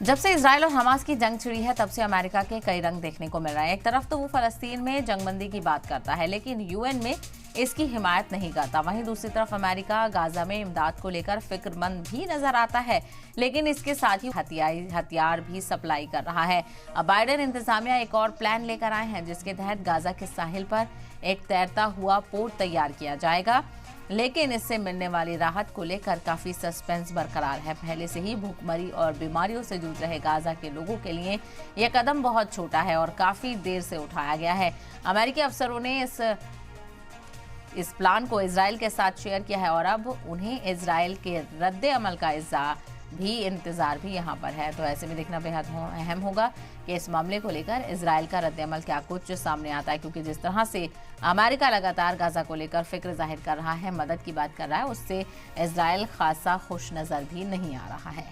जब से इजराइल और हमास की जंग छिड़ी है तब से अमेरिका के कई रंग देखने को मिल रहे हैं। एक तरफ तो वो फलस्तीन में जंगबंदी की बात करता है लेकिन यूएन में इसकी हिमायत नहीं करता, वहीं दूसरी तरफ अमेरिका गाजा में इमदाद को लेकर फिक्रमंद भी नजर आता है लेकिन इसके साथ ही हथियार भी सप्लाई कर रहा है। अब बाइडेन इंतजामिया एक और प्लान लेकर आए हैं जिसके तहत गाजा के साहिल पर एक तैरता हुआ पोर्ट तैयार किया जाएगा, लेकिन इससे मिलने वाली राहत को लेकर काफी सस्पेंस बरकरार है। पहले से ही भूखमरी और बीमारियों से जूझ रहे गाजा के लोगों के लिए यह कदम बहुत छोटा है और काफी देर से उठाया गया है। अमेरिकी अफसरों ने इस प्लान को इजराइल के साथ शेयर किया है और अब उन्हें इजराइल के रद्द अमल का इंतजार भी यहाँ पर है। तो ऐसे में देखना बेहद अहम होगा कि इस मामले को लेकर इजराइल का रद्द अमल क्या कुछ सामने आता है, क्योंकि जिस तरह से अमेरिका लगातार गाजा को लेकर फिक्र जाहिर कर रहा है, मदद की बात कर रहा है, उससे इजराइल खासा खुश नजर भी नहीं आ रहा है।